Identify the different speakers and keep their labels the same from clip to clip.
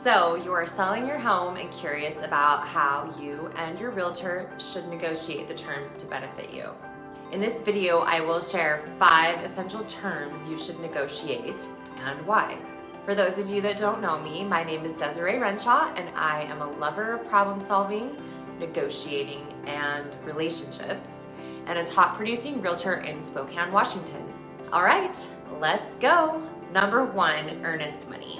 Speaker 1: So you are selling your home and curious about how you and your realtor should negotiate the terms to benefit you. In this video, I will share 5 essential terms you should negotiate and why. For those of you that don't know me, my name is Desiree Renshaw and I am a lover of problem solving, negotiating, and relationships, and a top producing realtor in Spokane, Washington. All right, let's go. Number 1, earnest money.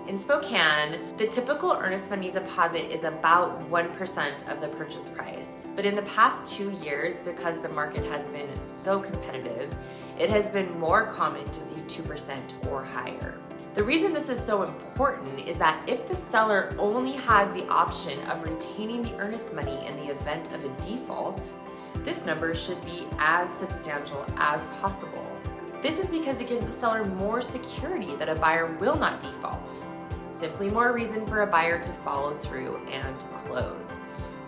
Speaker 1: In Spokane, the typical earnest money deposit is about 1% of the purchase price. But in the past 2 years, because the market has been so competitive, it has been more common to see 2% or higher. The reason this is so important is that if the seller only has the option of retaining the earnest money in the event of a default, this number should be as substantial as possible. This is because it gives the seller more security that a buyer will not default. Simply more reason for a buyer to follow through and close.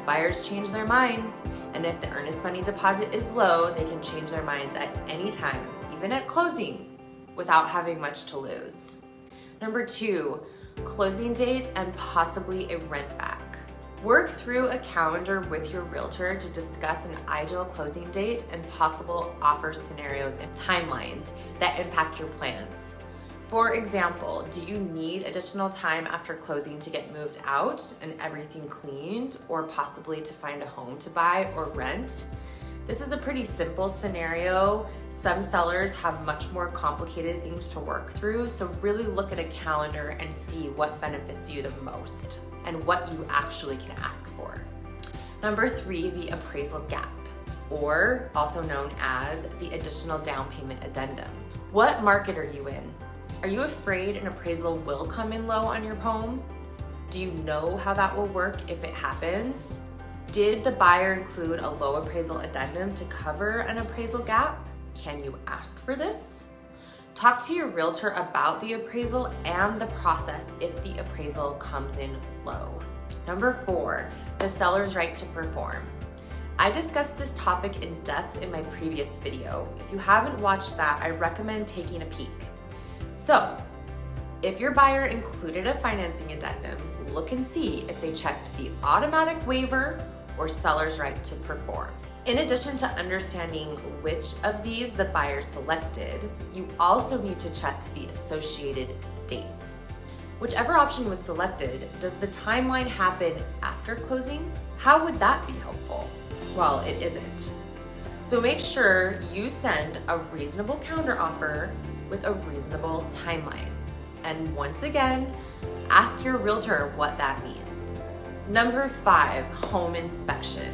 Speaker 1: Buyers change their minds, and if the earnest money deposit is low, they can change their minds at any time, even at closing, without having much to lose. Number 2, closing date and possibly a rent back. Work through a calendar with your realtor to discuss an ideal closing date and possible offer scenarios and timelines that impact your plans. For example, do you need additional time after closing to get moved out and everything cleaned, or possibly to find a home to buy or rent? This is a pretty simple scenario. Some sellers have much more complicated things to work through, so really look at a calendar and see what benefits you the most and what you actually can ask for. Number 3, the appraisal gap, or also known as the additional down payment addendum. What market are you in? Are you afraid an appraisal will come in low on your home? Do you know how that will work if it happens? Did the buyer include a low appraisal addendum to cover an appraisal gap? Can you ask for this? Talk to your realtor about the appraisal and the process if the appraisal comes in low. Number 4, the seller's right to perform. I discussed this topic in depth in my previous video. If you haven't watched that, I recommend taking a peek. So, if your buyer included a financing addendum, look and see if they checked the automatic waiver or seller's right to perform. In addition to understanding which of these the buyer selected, you also need to check the associated dates. Whichever option was selected, does the timeline happen after closing? How would that be helpful? Well, it isn't. So make sure you send a reasonable counteroffer with a reasonable timeline. And once again, ask your realtor what that means. Number 5, home inspection.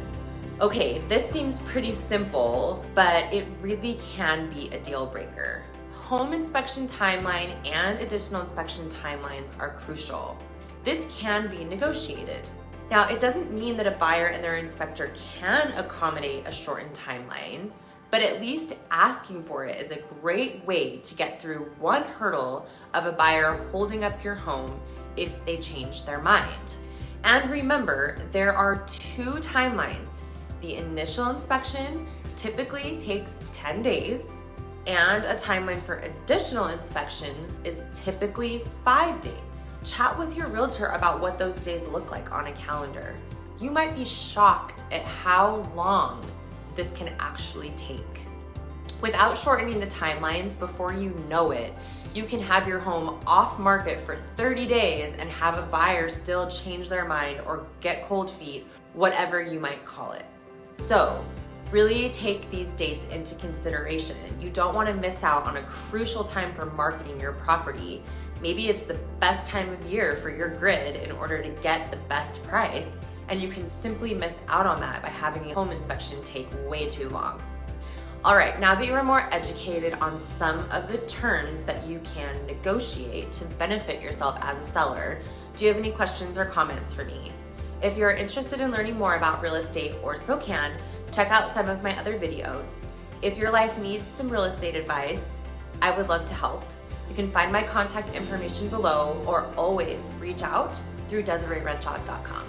Speaker 1: Okay, this seems pretty simple, but it really can be a deal breaker. Home inspection timeline and additional inspection timelines are crucial. This can be negotiated. Now, it doesn't mean that a buyer and their inspector can accommodate a shortened timeline, but at least asking for it is a great way to get through one hurdle of a buyer holding up your home if they change their mind. And remember, there are 2 timelines. The initial inspection typically takes 10 days, and a timeline for additional inspections is typically 5 days. Chat with your realtor about what those days look like on a calendar. You might be shocked at how long this can actually take. Without shortening the timelines, before you know it, you can have your home off market for 30 days and have a buyer still change their mind or get cold feet, whatever you might call it. So, really take these dates into consideration. You don't want to miss out on a crucial time for marketing your property. Maybe it's the best time of year for your grid in order to get the best price, and you can simply miss out on that by having the home inspection take way too long. All right, now that you are more educated on some of the terms that you can negotiate to benefit yourself as a seller, do you have any questions or comments for me? If you're interested in learning more about real estate or Spokane, check out some of my other videos. If your life needs some real estate advice, I would love to help. You can find my contact information below or always reach out through DesireeRenshaw.com.